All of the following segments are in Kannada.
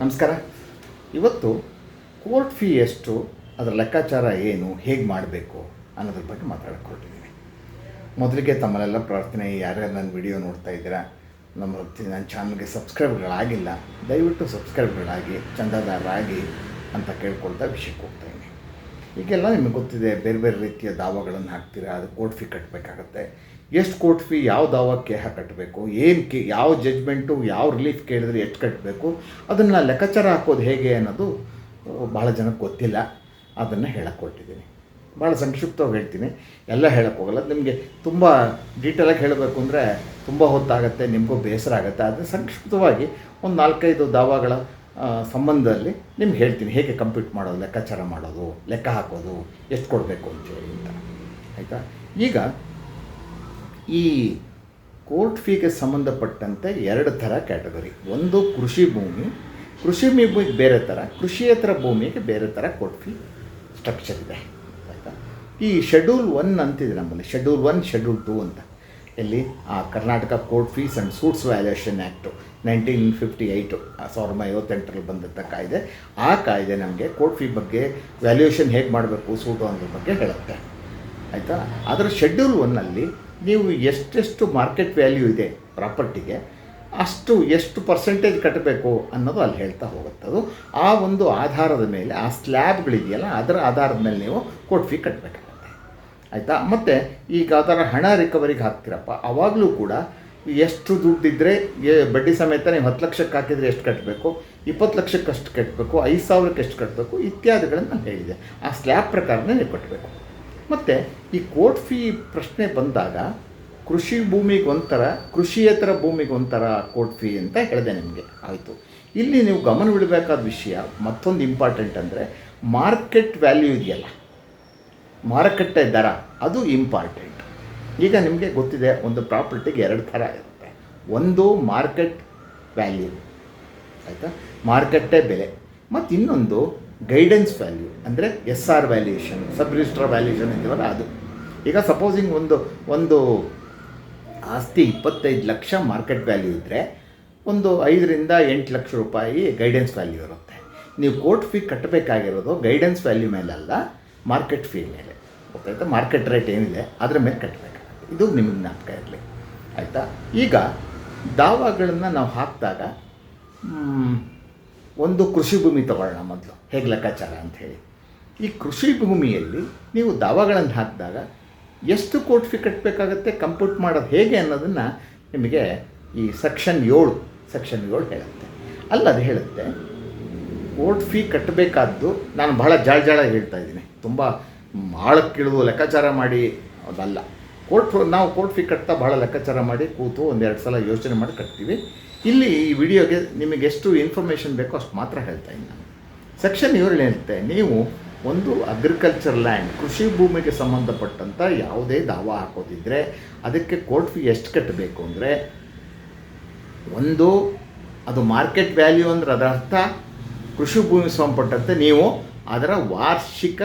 ನಮಸ್ಕಾರ. ಇವತ್ತು ಕೋರ್ಟ್ ಫೀ ಎಷ್ಟು, ಅದರ ಲೆಕ್ಕಾಚಾರ ಏನು, ಹೇಗೆ ಮಾಡಬೇಕು ಅನ್ನೋದ್ರ ಬಗ್ಗೆ ಮಾತಾಡಕ್ಕೆ ಹೊರಟಿದ್ದೀನಿ. ಮೊದಲಿಗೆ ತಮ್ಮಲ್ಲೆಲ್ಲ ಪ್ರಾರ್ಥನೆ, ಯಾರ್ಯಾರು ನನ್ನ ವಿಡಿಯೋ ನೋಡ್ತಾ ಇದ್ದೀರಾ, ನನ್ನ ಚಾನಲ್ಗೆ ಸಬ್ಸ್ಕ್ರೈಬ್ಗಳಾಗಿಲ್ಲ, ದಯವಿಟ್ಟು ಸಬ್ಸ್ಕ್ರೈಬ್ಗಳಾಗಿ, ಚಂದಾದಾರರಾಗಿ ಅಂತ ಕೇಳ್ಕೊಳ್ತಾ ವಿಷಯಕ್ಕೆ ಹೋಗ್ತಾಯಿದ್ದೀನಿ. ಈಗೆಲ್ಲ ನಿಮಗೆ ಗೊತ್ತಿದೆ, ಬೇರೆ ಬೇರೆ ರೀತಿಯ ದಾವಾಗಳನ್ನು ಹಾಕ್ತೀರಾ, ಅದು ಕೋರ್ಟ್ ಫೀ ಕಟ್ಟಬೇಕಾಗತ್ತೆ. ಎಷ್ಟು ಕೋರ್ಟ್ ಫೀ, ಯಾವ ದಾವಕ್ಕೆ ಕಟ್ಟಬೇಕು, ಯಾವ ಜಡ್ಜ್ಮೆಂಟು, ಯಾವ ರಿಲೀಫ್ ಕೇಳಿದ್ರೆ ಎಷ್ಟು ಕಟ್ಟಬೇಕು, ಅದನ್ನು ಲೆಕ್ಕಾಚಾರ ಹಾಕೋದು ಹೇಗೆ ಅನ್ನೋದು ಭಾಳ ಜನಕ್ಕೆ ಗೊತ್ತಿಲ್ಲ. ಅದನ್ನು ಹೇಳಕ್ಕೆ ಹೊರಟಿದ್ದೀನಿ. ಭಾಳ ಸಂಕ್ಷಿಪ್ತವಾಗಿ ಹೇಳ್ತೀನಿ, ಎಲ್ಲ ಹೇಳಕ್ಕೆ ಹೋಗಲ್ಲ. ನಿಮಗೆ ತುಂಬ ಡೀಟೇಲಾಗಿ ಹೇಳಬೇಕು ಅಂದರೆ ತುಂಬ ಹೊತ್ತಾಗುತ್ತೆ, ನಿಮಗೂ ಬೇಸರ ಆಗುತ್ತೆ. ಆದರೆ ಸಂಕ್ಷಿಪ್ತವಾಗಿ ಒಂದು 4-5 ದಾವಾಗಳ ಸಂಬಂಧದಲ್ಲಿ ನಿಮ್ಗೆ ಹೇಳ್ತೀನಿ, ಹೇಗೆ ಕಂಪ್ಯೂಟ್ ಮಾಡೋದು, ಲೆಕ್ಕಾಚಾರ ಮಾಡೋದು, ಲೆಕ್ಕ ಹಾಕೋದು, ಎಷ್ಟು ಕೊಡಬೇಕು ಅಂತೇಳಿ ಅಂತ. ಆಯಿತಾ? ಈಗ ಈ ಕೋರ್ಟ್ ಫೀಗೆ ಸಂಬಂಧಪಟ್ಟಂತೆ 2 ಥರ ಕ್ಯಾಟಗರಿ. ಒಂದು ಕೃಷಿ ಭೂಮಿಗೆ ಬೇರೆ ಥರ, ಕೃಷಿಯೇತರ ಭೂಮಿಗೆ ಬೇರೆ ಥರ ಕೋರ್ಟ್ ಫೀ ಸ್ಟ್ರಕ್ಚರ್ ಇದೆ. ಆಯಿತಾ? ಈ ಶೆಡ್ಯೂಲ್ 1 ಅಂತಿದೆ ನಮ್ಮಲ್ಲಿ, ಶೆಡ್ಯೂಲ್ 1, ಶೆಡ್ಯೂಲ್ 2 ಅಂತ. ಎಲ್ಲಿ Karnataka court fees and suits valuation act 1958, 1958ರಲ್ಲಿ ಬಂದಂಥ ಕಾಯ್ದೆ. ಆ ಕಾಯ್ದೆ ನಮಗೆ ಕೋರ್ಟ್ ಫೀ ಬಗ್ಗೆ, ವ್ಯಾಲ್ಯೂಯೇಷನ್ ಹೇಗೆ ಮಾಡಬೇಕು ಸೂಟು ಅನ್ನೋದ್ರ ಬಗ್ಗೆ ಹೇಳುತ್ತೆ. ಆಯಿತಾ? ಅದರ ಶೆಡ್ಯೂಲ್ 1ನಲ್ಲಿ ನೀವು ಎಷ್ಟೆಷ್ಟು ಮಾರ್ಕೆಟ್ ವ್ಯಾಲ್ಯೂ ಇದೆ ಪ್ರಾಪರ್ಟಿಗೆ, ಎಷ್ಟು ಪರ್ಸೆಂಟೇಜ್ ಕಟ್ಟಬೇಕು ಅನ್ನೋದು ಅಲ್ಲಿ ಹೇಳ್ತಾ ಹೋಗುತ್ತೆ. ಅದು ಆ ಒಂದು ಆಧಾರದ ಮೇಲೆ, ಆ ಸ್ಲ್ಯಾಬ್ಗಳಿದೆಯಲ್ಲ, ಅದರ ಆಧಾರದ ಮೇಲೆ ನೀವು ಕೋರ್ಟ್ ಫೀ ಕಟ್ಟಬೇಕಾಗುತ್ತೆ. ಆಯಿತಾ? ಮತ್ತು ಈಗ ಅದರ ಹಣ ರಿಕವರಿಗೆ ಹಾಕ್ತೀರಪ್ಪ, ಆವಾಗಲೂ ಕೂಡ ಎಷ್ಟು ದುಡ್ಡಿದ್ದರೆ ಬಡ್ಡಿ ಸಮೇತ ನೀವು 10 ಲಕ್ಷಕ್ಕೆ ಹಾಕಿದರೆ ಎಷ್ಟು ಕಟ್ಟಬೇಕು, 20 ಲಕ್ಷಕ್ಕೆ ಅಷ್ಟು ಕಟ್ಟಬೇಕು, 5,000ಕ್ಕೆ ಎಷ್ಟು ಕಟ್ಟಬೇಕು ಇತ್ಯಾದಿಗಳನ್ನು ನಾನು ಹೇಳಿದೆ. ಆ ಸ್ಲ್ಯಾಬ್ ಪ್ರಕಾರನೇ ನೀವು ಕಟ್ಟಬೇಕು. ಮತ್ತು ಈ ಕೋರ್ಟ್ ಫೀ ಪ್ರಶ್ನೆ ಬಂದಾಗ ಕೃಷಿ ಭೂಮಿಗೆ ಒಂಥರ, ಕೃಷಿಯೇತರ ಭೂಮಿಗೆ ಒಂಥರ ಕೋರ್ಟ್ ಫೀ ಅಂತ ಹೇಳಿದೆ ನಿಮಗೆ. ಆಯಿತು. ಇಲ್ಲಿ ನೀವು ಗಮನವಿಡಬೇಕಾದ ವಿಷಯ ಮತ್ತೊಂದು ಇಂಪಾರ್ಟೆಂಟ್ ಅಂದರೆ, ಮಾರ್ಕೆಟ್ ವ್ಯಾಲ್ಯೂ ಇದೆಯಲ್ಲ, ಮಾರುಕಟ್ಟೆ ದರ, ಅದು ಇಂಪಾರ್ಟೆಂಟ್. ಈಗ ನಿಮಗೆ ಗೊತ್ತಿದೆ, ಒಂದು ಪ್ರಾಪರ್ಟಿಗೆ 2 ಥರ ಇರುತ್ತೆ. ಒಂದು ಮಾರ್ಕೆಟ್ ವ್ಯಾಲ್ಯೂ, ಆಯಿತಾ, ಮಾರುಕಟ್ಟೆ ಬೆಲೆ, ಮತ್ತು ಇನ್ನೊಂದು ಗೈಡೆನ್ಸ್ ವ್ಯಾಲ್ಯೂ, ಅಂದರೆ SR valuation, sub registrar valuation ಇದೆಯಲ್ಲ ಅದು. ಈಗ ಸಪೋಸಿಂಗ್ ಒಂದು ಆಸ್ತಿ 25 ಲಕ್ಷ ಮಾರ್ಕೆಟ್ ವ್ಯಾಲ್ಯೂ ಇದ್ದರೆ, ಒಂದು 5ರಿಂದ 8 ಲಕ್ಷ ರೂಪಾಯಿ ಗೈಡೆನ್ಸ್ ವ್ಯಾಲ್ಯೂ ಇರುತ್ತೆ. ನೀವು ಕೋರ್ಟ್ ಫೀ ಕಟ್ಟಬೇಕಾಗಿರೋದು ಗೈಡೆನ್ಸ್ ವ್ಯಾಲ್ಯೂ ಮೇಲಲ್ಲ, ಮಾರ್ಕೆಟ್ ಫೀ ಮೇಲೆ. ಗೊತ್ತಾಯ್ತಾ? ಮಾರ್ಕೆಟ್ ರೇಟ್ ಏನಿದೆ ಅದರ ಮೇಲೆ ಕಟ್ಟಬೇಕಾಗುತ್ತೆ. ಇದು ನಿಮಗೆ ಜ್ಞಾಪಕ ಇರಲಿ. ಆಯಿತಾ? ಈಗ ದಾವಾಗಳನ್ನು ನಾವು ಹಾಕಿದಾಗ ಒಂದು ಕೃಷಿ ಭೂಮಿ ತಗೊಳ್ಳೋಣ ಮೊದಲು, ಹೇಗೆ ಲೆಕ್ಕಾಚಾರ ಅಂಥೇಳಿ. ಈ ಕೃಷಿ ಭೂಮಿಯಲ್ಲಿ ನೀವು ದಾವಾಗಳನ್ನು ಹಾಕಿದಾಗ ಎಷ್ಟು ಕೋರ್ಟ್ ಫೀ ಕಟ್ಟಬೇಕಾಗತ್ತೆ, ಕಂಪ್ಯೂಟ್ ಮಾಡೋದು ಹೇಗೆ ಅನ್ನೋದನ್ನು ನಿಮಗೆ ಈ ಸೆಕ್ಷನ್ 7 ಹೇಳುತ್ತೆ. ಅದು ಹೇಳುತ್ತೆ, ಕೋರ್ಟ್ ಫೀ ಕಟ್ಟಬೇಕಾದ್ದು, ನಾನು ಬಹಳ ಜಾಳ ಹೇಳ್ತಾ ಇದ್ದೀನಿ, ತುಂಬ ಆಳಕ್ಕಿಳಿದು ಲೆಕ್ಕಾಚಾರ ಮಾಡಿ ಅದಲ್ಲ. ನಾವು ಕೋರ್ಟ್ ಫೀ ಕಟ್ತಾ ಭಾಳ ಲೆಕ್ಕಾಚಾರ ಮಾಡಿ ಕೂತು 1-2 ಸಲ ಯೋಚನೆ ಮಾಡಿ ಕಟ್ತೀವಿ. ಇಲ್ಲಿ ಈ ವಿಡಿಯೋಗೆ ನಿಮಗೆ ಎಷ್ಟು ಇನ್ಫಾರ್ಮೇಷನ್ ಬೇಕೋ ಅಷ್ಟು ಮಾತ್ರ ಹೇಳ್ತಾ ಇದ್ದೀನಿ ನಾನು. ಸೆಕ್ಷನ್ 7 ಹೇಳುತ್ತೆ, ನೀವು ಒಂದು ಅಗ್ರಿಕಲ್ಚರ್ ಲ್ಯಾಂಡ್, ಕೃಷಿ ಭೂಮಿಗೆ ಸಂಬಂಧಪಟ್ಟಂಥ ಯಾವುದೇ ದಾವಾ ಹಾಕೋದಿದ್ದರೆ ಅದಕ್ಕೆ ಕೋರ್ಟ್ ಫೀ ಎಷ್ಟು ಕಟ್ಟಬೇಕು ಅಂದರೆ, ಒಂದು ಅದು ಮಾರ್ಕೆಟ್ ವ್ಯಾಲ್ಯೂ ಅಂದರೆ ಅದರ ಅರ್ಥ ಕೃಷಿ ಭೂಮಿಗೆ ಸಂಬಂಧಪಟ್ಟಂತೆ ನೀವು ಅದರ ವಾರ್ಷಿಕ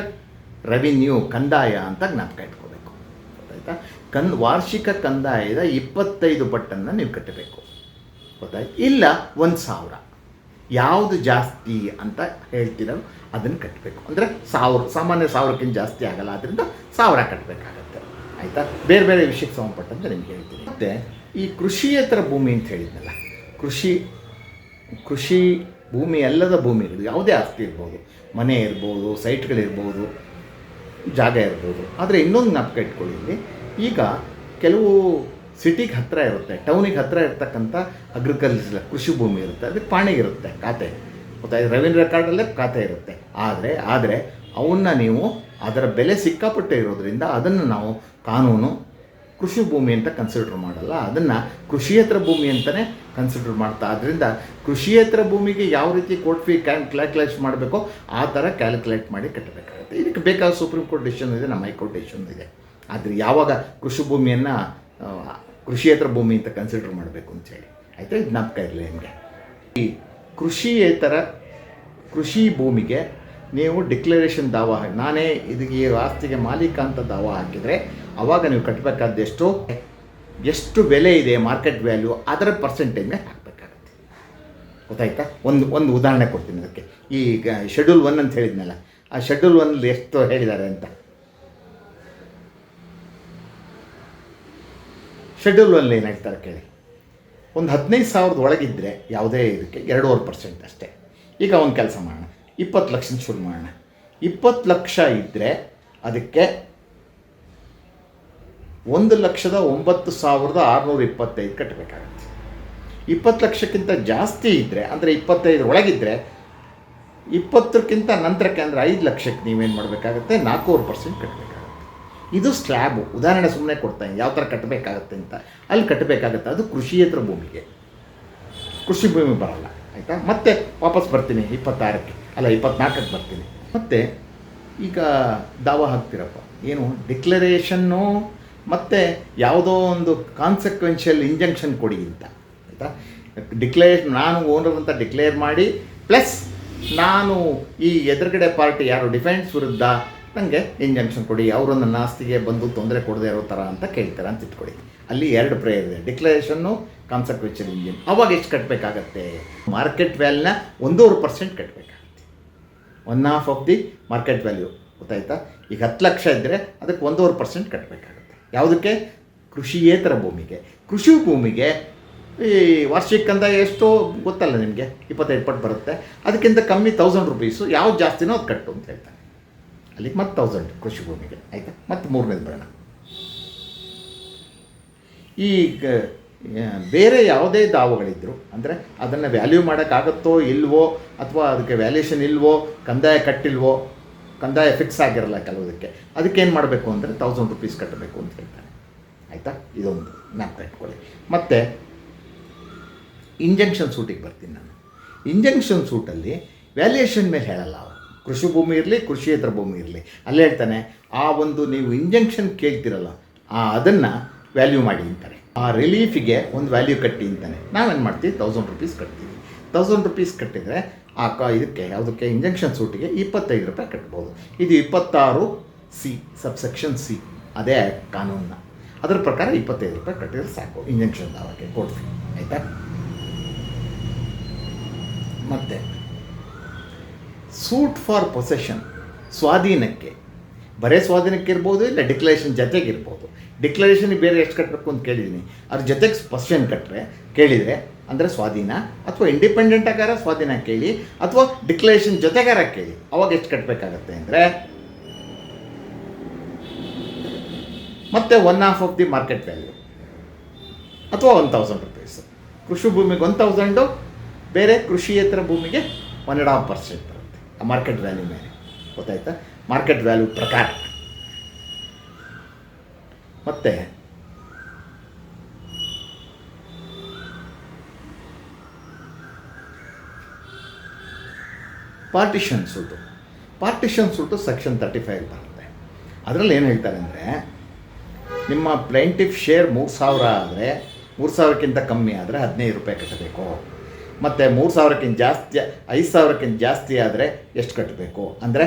ರೆವಿನ್ಯೂ, ಕಂದಾಯ ಅಂತ ಜ್ಞಾಪಕ ಇಟ್ಕೋಬೇಕು. ಗೊತ್ತಾಯ್ತಾ? ವಾರ್ಷಿಕ ಕಂದಾಯದ 25 ಪಟ್ಟನ್ನು ನೀವು ಕಟ್ಟಬೇಕು. ಗೊತ್ತಾಯ್ತು? ಇಲ್ಲ 1,000, ಯಾವುದು ಜಾಸ್ತಿ ಅಂತ ಹೇಳ್ತೀರೋ ಅದನ್ನು ಕಟ್ಟಬೇಕು. ಅಂದರೆ 1,000, ಸಾಮಾನ್ಯ 1,000ಕ್ಕಿಂತ ಜಾಸ್ತಿ ಆಗಲ್ಲ, ಆದ್ದರಿಂದ 1,000 ಕಟ್ಟಬೇಕಾಗತ್ತೆ. ಆಯಿತಾ? ಬೇರೆ ಬೇರೆ ವಿಷಯಕ್ಕೆ ಸಂಬಂಧಪಟ್ಟಂತೆ ನಿಮ್ಗೆ ಹೇಳ್ತೀನಿ. ಮತ್ತು ಈ ಕೃಷಿಯೇತರ ಭೂಮಿ ಅಂತ ಹೇಳಿದ್ನಲ್ಲ, ಕೃಷಿ ಭೂಮಿ ಅಲ್ಲದ ಭೂಮಿಗಳು, ಯಾವುದೇ ಆಸ್ತಿ ಇರ್ಬೋದು, ಮನೆ ಇರ್ಬೋದು, ಸೈಟ್ಗಳಿರ್ಬೋದು, ಜಾಗ ಇರ್ಬೋದು. ಆದರೆ ಇನ್ನೊಂದು ಜ್ಞಾಪಕ ಇಟ್ಕೊಳ್ಳಿ, ಈಗ ಕೆಲವು ಸಿಟಿಗೆ ಹತ್ತಿರ ಇರುತ್ತೆ, ಟೌನಿಗೆ ಹತ್ತಿರ ಇರ್ತಕ್ಕಂಥ ಅಗ್ರಿಕಲ್ಚರ್ ಕೃಷಿ ಭೂಮಿ ಇರುತ್ತೆ, ಅದಕ್ಕೆ ಪಾಣಿಗಿರುತ್ತೆ, ಖಾತೆ. ಗೊತ್ತಾಯ್ತು? ರೆವಿನ್ಯೂ ರೆಕಾರ್ಡಲ್ಲೇ ಖಾತೆ ಇರುತ್ತೆ. ಆದರೆ ಅವನ್ನ ನೀವು, ಅದರ ಬೆಲೆ ಸಿಕ್ಕಾಪಟ್ಟೆ ಇರೋದ್ರಿಂದ ಅದನ್ನು ನಾವು ಕಾನೂನು ಕೃಷಿ ಭೂಮಿ ಅಂತ ಕನ್ಸಿಡರ್ ಮಾಡಲ್ಲ, ಅದನ್ನು ಕೃಷಿಯೇತರ ಭೂಮಿ ಅಂತಲೇ ಕನ್ಸಿಡರ್ ಮಾಡ್ತಾ. ಆದ್ದರಿಂದ ಕೃಷಿಯೇತರ ಭೂಮಿಗೆ ಯಾವ ರೀತಿ ಕೋರ್ಟ್ ಫೀ ಕ್ಯಾಲ್ಕುಲೇಟ್ ಮಾಡಬೇಕೋ ಆ ಥರ ಕ್ಯಾಲ್ಕುಲೇಟ್ ಮಾಡಿ ಕಟ್ಟಬೇಕಾಗುತ್ತೆ. ಇದಕ್ಕೆ ಬೇಕಾದ ಸುಪ್ರೀಂ ಕೋರ್ಟ್ ಡಿಸಿಷನ್ ಇದೆ, ನಮ್ಮ ಹೈಕೋರ್ಟ್ ಡಿಸಿಷನ್ ಇದೆ. ಆದರೆ ಯಾವಾಗ ಕೃಷಿ ಭೂಮಿಯನ್ನು ಕೃಷಿಯೇತರ ಭೂಮಿ ಅಂತ ಕನ್ಸಿಡರ್ ಮಾಡಬೇಕು ಅಂತೇಳಿ. ಆಯಿತಾ? ಇದು ಜ್ಞಾಪಕ ಇರಲಿ ನಿಮಗೆ. ಈ ಕೃಷಿ ಭೂಮಿಗೆ ನೀವು ಡಿಕ್ಲರೇಷನ್ ದಾವಾ, ನಾನೇ ಇದಕ್ಕೆ ಆಸ್ತಿಗೆ ಮಾಲೀಕ ಅಂತ ದಾವಾ ಹಾಕಿದರೆ ಆವಾಗ ನೀವು ಕಟ್ಟಬೇಕಾದಷ್ಟು ಎಷ್ಟು ಬೆಲೆ ಇದೆ ಮಾರ್ಕೆಟ್ ವ್ಯಾಲ್ಯೂ, ಅದರ ಪರ್ಸೆಂಟೇಜ್ನ ಹಾಕಬೇಕಾಗತ್ತೆ. ಗೊತ್ತಾಯ್ತಾ? ಒಂದು ಉದಾಹರಣೆ ಕೊಡ್ತೀನಿ ಅದಕ್ಕೆ. ಈಗ ಶೆಡ್ಯೂಲ್ 1 ಅಂತ ಹೇಳಿದ್ನಲ್ಲ, ಆ ಶೆಡ್ಯೂಲ್ 1 ಎಷ್ಟು ಹೇಳಿದ್ದಾರೆ ಅಂತ. ಶೆಡ್ಯೂಲ್ 1 ಏನು ಹೇಳ್ತಾರೆ ಕೇಳಿ. ಒಂದು 15,000 ಒಳಗಿದ್ದರೆ ಯಾವುದೇ ಇದಕ್ಕೆ 2.5% ಅಷ್ಟೇ. ಈಗ ಒಂದು ಕೆಲಸ ಮಾಡೋಣ, 20 ಲಕ್ಷ ಶುರು ಮಾಡೋಣ. 20 ಲಕ್ಷ ಇದ್ದರೆ ಅದಕ್ಕೆ 1,09,625 ಕಟ್ಟಬೇಕಾಗತ್ತೆ. 20 ಲಕ್ಷಕ್ಕಿಂತ ಜಾಸ್ತಿ ಇದ್ದರೆ, ಅಂದರೆ 25 ಒಳಗಿದ್ದರೆ, 20ಕ್ಕಿಂತ ನಂತರಕ್ಕೆ ಅಂದರೆ 5 ಲಕ್ಷಕ್ಕೆ ನೀವೇನು ಮಾಡಬೇಕಾಗತ್ತೆ, 4% ಕಟ್ಟಬೇಕಾಗುತ್ತೆ. ಇದು ಸ್ಲ್ಯಾಬು. ಉದಾಹರಣೆ ಸುಮ್ಮನೆ ಕೊಡ್ತಾನೆ ಯಾವ ಥರ ಕಟ್ಟಬೇಕಾಗತ್ತೆ ಅಂತ. ಅಲ್ಲಿ ಕಟ್ಟಬೇಕಾಗತ್ತೆ. ಅದು ಕೃಷಿಯೇತರ ಭೂಮಿಗೆ, ಕೃಷಿ ಭೂಮಿ ಬರಲ್ಲ. ಆಯಿತಾ? ಮತ್ತೆ ವಾಪಸ್ ಬರ್ತೀನಿ 24ಕ್ಕೆ ಬರ್ತೀನಿ. ಮತ್ತು ಈಗ ದಾವ ಹಾಕ್ತಿರಪ್ಪ, ಏನು ಡಿಕ್ಲರೇಷನ್ನು ಮತ್ತು ಯಾವುದೋ ಒಂದು ಕಾನ್ಸೆಕ್ವೆನ್ಷಿಯಲ್ ಇಂಜಂಕ್ಷನ್ ಕೊಡಿ ಅಂತ. ಆಯಿತಾ? ಡಿಕ್ಲೇರೇಷನ್ ನಾನು ಓನರ್ ಅಂತ ಡಿಕ್ಲೇರ್ ಮಾಡಿ, ಪ್ಲಸ್ ನಾನು ಈ ಎದುರುಗಡೆ ಪಾರ್ಟಿ ಯಾರು ಡಿಫೆನ್ಸ್ ವಿರುದ್ಧ ನನಗೆ ಇಂಜಂಕ್ಷನ್ ಕೊಡಿ, ಅವರು ನನ್ನ ಆಸ್ತಿಗೆ ಬಂದು ತೊಂದರೆ ಕೊಡದೇ ಇರೋ ಥರ ಅಂತ ಕೇಳ್ತಾರೆ ಅಂತ ಇಟ್ಕೊಳ್ಳಿ. ಅಲ್ಲಿ 2 ಪ್ರೇಯರ್ ಇದೆ, ಡಿಕ್ಲರೇಷನ್ನು, ಕಾನ್ಸೆಕ್ವೆನ್ಷಿಯಲ್ ಇಂಜನ್. ಅವಾಗ ಎಷ್ಟು ಕಟ್ಟಬೇಕಾಗತ್ತೆ? ಮಾರ್ಕೆಟ್ ವ್ಯಾಲ್ಯೂನ 1.5% ಕಟ್ಟಬೇಕಾಗತ್ತೆ. 1/2 ಆಫ್ ದಿ ಮಾರ್ಕೆಟ್ ವ್ಯಾಲ್ಯೂ. ಗೊತ್ತಾಯ್ತಾ? ಈಗ 10 ಲಕ್ಷ ಇದ್ದರೆ ಅದಕ್ಕೆ 1.5% ಕಟ್ಟಬೇಕಾಗುತ್ತೆ. ಯಾವುದಕ್ಕೆ? ಕೃಷಿಯೇತರ ಭೂಮಿಗೆ. ಕೃಷಿ ಭೂಮಿಗೆ ಈ ವಾರ್ಷಿಕ ಕಂದಾಯ ಎಷ್ಟೋ ಗೊತ್ತಲ್ಲ ನಿಮಗೆ, 25 ಪಟ್ಟು ಬರುತ್ತೆ. ಅದಕ್ಕಿಂತ ಕಮ್ಮಿ 1000 ರೂಪೀಸು, ಯಾವ್ದು ಜಾಸ್ತಿನೋ ಅದು ಕಟ್ಟು ಅಂತ ಹೇಳ್ತಾರೆ. ಅಲ್ಲಿಗೆ ಮತ್ತೆ 1000 ಕೃಷಿ ಭೂಮಿಗೆ. ಆಯಿತಾ? ಮತ್ತು 3ನೇದು ಬರೋಣ. ಈಗ ಬೇರೆ ಯಾವುದೇ ದಾವಗಳಿದ್ದರು, ಅಂದರೆ ಅದನ್ನು ವ್ಯಾಲ್ಯೂ ಮಾಡೋಕ್ಕಾಗುತ್ತೋ ಇಲ್ವೋ, ಅಥವಾ ಅದಕ್ಕೆ ವ್ಯಾಲ್ಯೂಷನ್ ಇಲ್ವೋ, ಕಂದಾಯ ಕಟ್ಟಿಲ್ವೋ, ಕಂದಾಯ ಫಿಕ್ಸ್ ಆಗಿರಲ್ಲ ಕೆಲವುದಕ್ಕೆ, ಅದಕ್ಕೇನು ಮಾಡಬೇಕು ಅಂದರೆ 1000 ರೂಪೀಸ್ ಕಟ್ಟಬೇಕು ಅಂತ ಹೇಳ್ತಾರೆ. ಆಯಿತಾ? ಇದೊಂದು ಜ್ಞಾಪಕ ಇಟ್ಕೊಳ್ಳಿ. ಮತ್ತು ಇಂಜಂಕ್ಷನ್ ಸೂಟಿಗೆ ಬರ್ತೀನಿ ನಾನು. ಇಂಜಂಕ್ಷನ್ ಸೂಟಲ್ಲಿ ವ್ಯಾಲ್ಯೂಯೇಷನ್ ಮೇಲೆ ಹೇಳಲ್ಲ ಅವರು. ಕೃಷಿ ಭೂಮಿ ಇರಲಿ, ಕೃಷಿಯೇತರ ಭೂಮಿ ಇರಲಿ, ಅಲ್ಲೇ ಹೇಳ್ತಾನೆ ಆ ಒಂದು ನೀವು ಇಂಜಂಕ್ಷನ್ ಕೇಳ್ತಿರಲ್ಲ ಅದನ್ನು ವ್ಯಾಲ್ಯೂ ಮಾಡಿ ಅಂತಾರೆ. ಆ ರಿಲೀಫಿಗೆ ಒಂದು ವ್ಯಾಲ್ಯೂ ಕಟ್ಟಿ ಅಂತಾನೆ. ನಾವೇನು ಮಾಡ್ತೀವಿ? 1000 ರೂಪೀಸ್ ಕಟ್ತೀವಿ. 1000 ರೂಪೀಸ್ ಕಟ್ಟಿದರೆ ಇದಕ್ಕೆ ಯಾವುದಕ್ಕೆ ಇಂಜಂಕ್ಷನ್ ಸೂಟಿಗೆ 25 ರೂಪಾಯಿ ಕಟ್ಬೋದು. ಇದು 26C ಸಬ್ಸೆಕ್ಷನ್ C, ಅದೇ ಕಾನೂನ. ಅದರ ಪ್ರಕಾರ 25 ರೂಪಾಯಿ ಕಟ್ಟಿದ್ರೆ ಸಾಕು ಇಂಜಂಕ್ಷನ್ ದಾವಕ್ಕೆ, ಕೋರ್ಟ್ ಫೀ. ಆಯಿತಾ? ಮತ್ತು ಸೂಟ್ ಫಾರ್ ಪೊಸೆಷನ್, ಸ್ವಾಧೀನಕ್ಕೆ, ಬರೇ ಸ್ವಾಧೀನಕ್ಕೆ ಇರ್ಬೋದು, ಇಲ್ಲ ಡಿಕ್ಲರೇಷನ್ ಜೊತೆಗಿರ್ಬೋದು. ಡಿಕ್ಲರೇಷನ್ಗೆ ಬೇರೆ ಎಷ್ಟು ಕಟ್ಟಬೇಕು ಅಂತ ಕೇಳಿದ್ದೀನಿ, ಅದ್ರ ಜೊತೆಗೆ ಪೊಸೆಷನ್ ಕೇಳಿದರೆ ಅಂದರೆ ಸ್ವಾಧೀನ, ಅಥವಾ ಇಂಡಿಪೆಂಡೆಂಟ್ ಆಗಾರ ಸ್ವಾಧೀನ ಕೇಳಿ, ಅಥವಾ ಡಿಕ್ಲರೇಷನ್ ಜೊತೆಗಾರ ಕೇಳಿ, ಅವಾಗ ಎಷ್ಟು ಕಟ್ಟಬೇಕಾಗತ್ತೆ ಅಂದರೆ ಮತ್ತೆ 1/2 ಆಫ್ ದಿ ಮಾರ್ಕೆಟ್ ವ್ಯಾಲ್ಯೂ, ಅಥವಾ 1000 ರೂಪೀಸ್. ಕೃಷಿ ಭೂಮಿಗೆ 1000, ಬೇರೆ ಕೃಷಿಯೇತರ ಭೂಮಿಗೆ 1.5% ಬರುತ್ತೆ ಆ ಮಾರ್ಕೆಟ್ ವ್ಯಾಲ್ಯೂ ಮೇಲೆ. ಗೊತ್ತಾಯ್ತಾ? ಮಾರ್ಕೆಟ್ ವ್ಯಾಲ್ಯೂ ಪ್ರಕಾರ. ಮತ್ತು ಪಾರ್ಟಿಷನ್ ಸೂಟು ಸೆಕ್ಷನ್ 35 ಬರುತ್ತೆ. ಅದರಲ್ಲಿ ಏನು ಹೇಳ್ತಾರೆ ಅಂದರೆ, ನಿಮ್ಮ ಪ್ಲೇಂಟಿಫ್ ಶೇರ್ 3000 ಆದರೆ, 3000ಕ್ಕಿಂತ ಕಮ್ಮಿ ಆದರೆ 15 ರೂಪಾಯಿ ಕಟ್ಟಬೇಕು. ಮತ್ತು 3000ಕ್ಕಿಂತ ಜಾಸ್ತಿ, 5000ಕ್ಕಿಂತ ಜಾಸ್ತಿ ಆದರೆ ಎಷ್ಟು ಕಟ್ಟಬೇಕು ಅಂದರೆ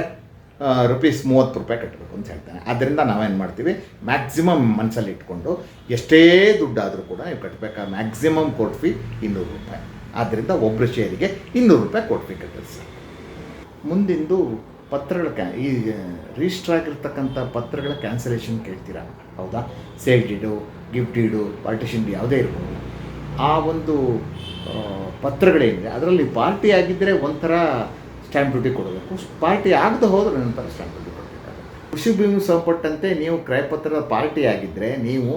₹30 ಕಟ್ಟಬೇಕು ಅಂತ ಹೇಳ್ತಾನೆ. ಆದ್ದರಿಂದ ನಾವೇನು ಮಾಡ್ತೀವಿ, ಮ್ಯಾಕ್ಸಿಮಮ್ ಮನಸ್ಸಲ್ಲಿ ಇಟ್ಕೊಂಡು ಎಷ್ಟೇ ದುಡ್ಡಾದರೂ ಕೂಡ ನೀವು ಕಟ್ಟಬೇಕಾ ಮ್ಯಾಕ್ಸಿಮಮ್ ಕೋರ್ಟ್ ಫೀ ₹200. ಆದ್ದರಿಂದ ಒಬ್ಬರು ಶೇರಿಗೆ ₹200 ಕೋರ್ಟ್ ಫೀ ಕಟ್ಟಿಸಿ. ಮುಂದಿಂದು ಪತ್ರಗಳ ಈ ರಿಜಿಸ್ಟರ್ ಆಗಿರ್ತಕ್ಕಂಥ ಪತ್ರಗಳ ಕ್ಯಾನ್ಸಲೇಷನ್ ಕೇಳ್ತೀರಾ, ಹೌದಾ? Sale deed, gift deed, partition deed ಯಾವುದೇ ಇರ್ಬೋದು. ಆ ಒಂದು ಪತ್ರಗಳೇನಿದೆ ಅದರಲ್ಲಿ ಪಾರ್ಟಿ ಆಗಿದ್ದರೆ ಒಂಥರ ಸ್ಟ್ಯಾಂಪ್ ಡ್ಯೂಟಿ ಕೊಡಬೇಕು, ಪಾರ್ಟಿ ಆಗದೆ ಹೋದರೆ ನಂತರ ಸ್ಟ್ಯಾಂಪ್ ಡ್ಯೂಟಿ ಕೊಡಬೇಕಾಗುತ್ತೆ. ಕೃಷಿ ಭೂಮಿಗೆ ಸಂಬಂಧಪಟ್ಟಂತೆ ನೀವು ಕ್ರಯಪತ್ರದ ಪಾರ್ಟಿ ಆಗಿದ್ದರೆ, ನೀವು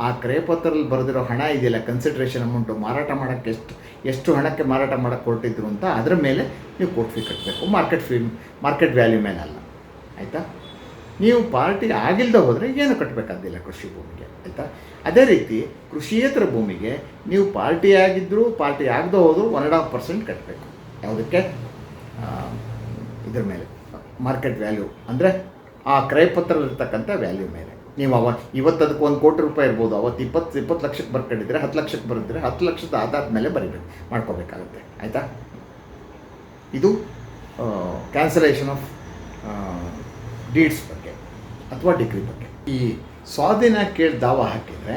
ಆ ಕ್ರಯಪತ್ರದಲ್ಲಿ ಬರೆದಿರೋ ಹಣ ಇದೆಯಲ್ಲ, ಕನ್ಸಿಡ್ರೇಷನ್ ಅಮೌಂಟು, ಮಾರಾಟ ಮಾಡೋಕ್ಕೆ ಎಷ್ಟು ಹಣಕ್ಕೆ ಮಾರಾಟ ಮಾಡೋಕ್ಕೆ ಕೊಟ್ಟಿದ್ರು ಅಂತ ಅದರ ಮೇಲೆ ನೀವು ಕೋರ್ಟ್ ಫೀ ಕಟ್ಟಬೇಕು, ಮಾರ್ಕೆಟ್ ವ್ಯಾಲ್ಯೂ ಮೇಲೆ ಅಲ್ಲ. ಆಯಿತಾ? ನೀವು ಪಾರ್ಟಿ ಆಗಿಲ್ಲದೆ ಹೋದರೆ ಏನು ಕಟ್ಟಬೇಕಾದಿಲ್ಲ ಕೃಷಿ ಭೂಮಿಗೆ. ಆಯಿತಾ? ಅದೇ ರೀತಿ ಕೃಷಿಯೇತರ ಭೂಮಿಗೆ ನೀವು ಪಾರ್ಟಿ ಆಗಿದ್ದರೂ ಪಾರ್ಟಿ ಆಗದೆ ಹೋದರೂ 1.5% ಕಟ್ಟಬೇಕು. ಯಾವುದಕ್ಕೆ? ಇದ್ರ ಮೇಲೆ, ಮಾರ್ಕೆಟ್ ವ್ಯಾಲ್ಯೂ ಅಂದರೆ ಆ ಕ್ರಯಪತ್ರದಲ್ಲಿರ್ತಕ್ಕಂಥ ವ್ಯಾಲ್ಯೂ ಮೇಲೆ. ನೀವು ಇವತ್ತು ಅದಕ್ಕೆ ₹1 ಕೋಟಿ ಇರ್ಬೋದು, ಅವತ್ತು 20 ಲಕ್ಷಕ್ಕೆ ಬರ್ಕೊಂಡಿದ್ರೆ 10 ಲಕ್ಷಕ್ಕೆ ಬರೆದಿದ್ರೆ 10 ಲಕ್ಷದ ಆಧಾರದ ಮೇಲೆ ಮಾಡ್ಕೋಬೇಕಾಗುತ್ತೆ. ಆಯಿತಾ? ಇದು ಕ್ಯಾನ್ಸಲೇಷನ್ ಆಫ್ ಡೀಡ್ಸ್ ಬಗ್ಗೆ ಅಥವಾ ಡಿಗ್ರಿ ಬಗ್ಗೆ. ಈ ಸ್ವಾಧೀನ ಕೇಳಿ ದಾವ ಹಾಕಿದರೆ,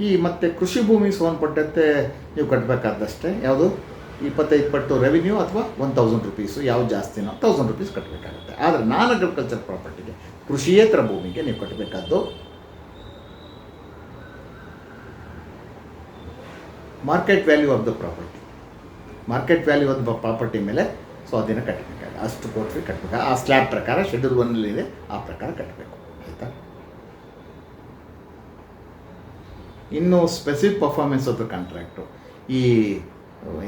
ಈ ಮತ್ತು ಕೃಷಿ ಭೂಮಿ ಸಂಬಂಧಪಟ್ಟಂತೆ ನೀವು ಕಟ್ಟಬೇಕಾದಷ್ಟೇ ಯಾವುದು 25 ಪಟ್ಟು ರೆವಿನ್ಯೂ ಅಥವಾ 1000 ರುಪೀಸು ಯಾವ್ದು ಜಾಸ್ತಿನೋ 1000 ರುಪೀಸ್ ಕಟ್ಟಬೇಕಾಗುತ್ತೆ. ಆದರೆ ನಾನ್ ಅಗ್ರಿಕಲ್ಚರ್ ಪ್ರಾಪರ್ಟಿಗೆ, ಕೃಷಿಯೇತರ ಭೂಮಿಗೆ ನೀವು ಕಟ್ಟಬೇಕಾದ್ದು market value of the property. Market value of the property ಮೇಲೆ ಸ್ವಾಧೀನ ಕಟ್ಟಬೇಕಾಗುತ್ತೆ. ಅಷ್ಟು ಕೋರ್ಟ್ ಫೀ ಕಟ್ಟಬೇಕು. ಆ ಸ್ಲ್ಯಾಬ್ ಪ್ರಕಾರ ಶೆಡ್ಯೂಲ್ 1 ಆ ಪ್ರಕಾರ ಕಟ್ಟಬೇಕು. ಆಯಿತಾ? ಇನ್ನು specific performance of the contract, ಈ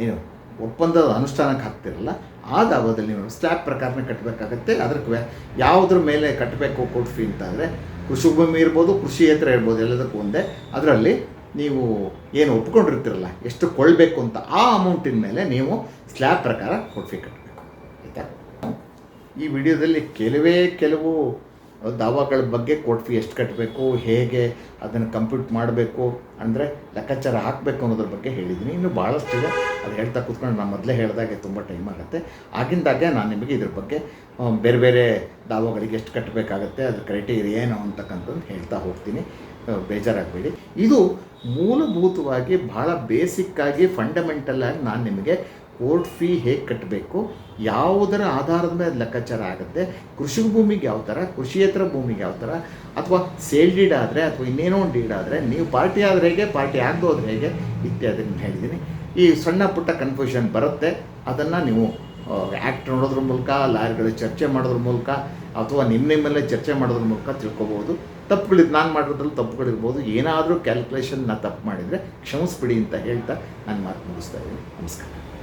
ಏನು ಒಪ್ಪಂದದ ಅನುಷ್ಠಾನಕ್ಕೆ ಹಾಕ್ತಿರಲ್ಲ ಆದ ಅವಧಿಯಲ್ಲಿ ನೀವು ಸ್ಲ್ಯಾಬ್ ಪ್ರಕಾರನೇ ಕಟ್ಟಬೇಕಾಗತ್ತೆ. ಅದಕ್ಕೆ ಯಾವುದ್ರ ಮೇಲೆ ಕಟ್ಟಬೇಕು ಕೋರ್ಟ್ ಫೀ ಅಂತಂದರೆ, ಕೃಷಿ ಭೂಮಿ ಇರ್ಬೋದು, ಕೃಷಿಯೇತರ ಇರ್ಬೋದು, ಎಲ್ಲದಕ್ಕೂ ಒಂದೇ. ಅದರಲ್ಲಿ ನೀವು ಏನು ಒಪ್ಕೊಂಡಿರ್ತೀರಲ್ಲ ಎಷ್ಟು ಕೊಡಬೇಕು ಅಂತ, ಆ ಅಮೌಂಟಿನ ಮೇಲೆ ನೀವು ಸ್ಲ್ಯಾಬ್ ಪ್ರಕಾರ ಕೋರ್ಟ್ ಫೀ ಕಟ್ಟಬೇಕು. ಆಯಿತಾ? ಈ ವಿಡಿಯೋದಲ್ಲಿ ಕೆಲವು ದಾವಾಗಳ ಬಗ್ಗೆ ಕೋರ್ಟ್ ಫೀ ಎಷ್ಟು ಕಟ್ಟಬೇಕು, ಹೇಗೆ ಅದನ್ನು ಕಂಪ್ಯೂಟ್ ಮಾಡಬೇಕು, ಅಂದರೆ ಲೆಕ್ಕಾಚಾರ ಹಾಕಬೇಕು ಅನ್ನೋದ್ರ ಬಗ್ಗೆ ಹೇಳಿದ್ದೀನಿ. ಇನ್ನೂ ಭಾಳಷ್ಟಿದೆ, ಅದು ಹೇಳ್ತಾ ಕೂತ್ಕೊಂಡು ನಾನು ಮೊದಲೇ ಹೇಳಿದಾಗೆ ತುಂಬ ಟೈಮ್ ಆಗುತ್ತೆ. ಆಗಿಂದಾಗೆ ನಾನು ನಿಮಗೆ ಇದ್ರ ಬಗ್ಗೆ ಬೇರೆ ಬೇರೆ ದಾವಾಗಳಿಗೆ ಎಷ್ಟು ಕಟ್ಟಬೇಕಾಗತ್ತೆ, ಅದ್ರ ಕ್ರೈಟೀರಿಯಾ ಏನು ಅಂತಕ್ಕಂಥದ್ದು ಹೇಳ್ತಾ ಹೋಗ್ತೀನಿ. ಬೇಜಾರಾಗಬೇಡಿ. ಇದು ಮೂಲಭೂತವಾಗಿ ಭಾಳ ಬೇಸಿಕ್ಕಾಗಿ ಫಂಡಮೆಂಟಲಾಗಿ ನಾನು ನಿಮಗೆ ಕೋರ್ಟ್ ಫೀ ಹೇಗೆ ಕಟ್ಟಬೇಕು, ಯಾವುದರ ಆಧಾರದ ಮೇಲೆ ಲೆಕ್ಕಾಚಾರ ಆಗುತ್ತೆ, ಕೃಷಿ ಭೂಮಿಗೆ ಯಾವ ಥರ, ಕೃಷಿಯೇತರ ಭೂಮಿಗೆ ಯಾವ ಥರ, ಅಥವಾ ಸೇಲ್ ಡೀಡ್ ಆದರೆ ಅಥವಾ ಇನ್ನೇನೋ ಒಂದು ಡೀಡ್ ಆದರೆ ನೀವು ಪಾರ್ಟಿ ಆದರೆ ಹೇಗೆ, ಪಾರ್ಟಿ ಆಗದೋದ್ರೆ ಹೇಗೆ ಇತ್ಯಾದಿ ಹೇಳಿದ್ದೀನಿ. ಈ ಸಣ್ಣ ಪುಟ್ಟ ಕನ್ಫ್ಯೂಷನ್ ಬರುತ್ತೆ, ಅದನ್ನು ನೀವು ಆ್ಯಕ್ಟ್ ನೋಡೋದ್ರ ಮೂಲಕ, ಲಾಯರ್ಗಳು ಚರ್ಚೆ ಮಾಡೋದ್ರ ಮೂಲಕ, ಅಥವಾ ನಿಮ್ಮಲ್ಲೇ ಚರ್ಚೆ ಮಾಡೋದ್ರ ಮೂಲಕ ತಿಳ್ಕೊಬೋದು. ತಪ್ಪುಗಳಿದ್ದು ನಾನು ಮಾಡೋದ್ರಲ್ಲಿ ತಪ್ಪುಗಳಿರ್ಬೋದು. ಏನಾದರೂ ಕ್ಯಾಲ್ಕುಲೇಷನ್ ನಾನು ತಪ್ಪು ಮಾಡಿದರೆ ಕ್ಷಮಿಸ್ಬಿಡಿ ಅಂತ ಹೇಳ್ತಾ ನಾನು ಮಾತು ಮುಗಿಸ್ತಾ ಇದ್ದೀನಿ. ನಮಸ್ಕಾರ.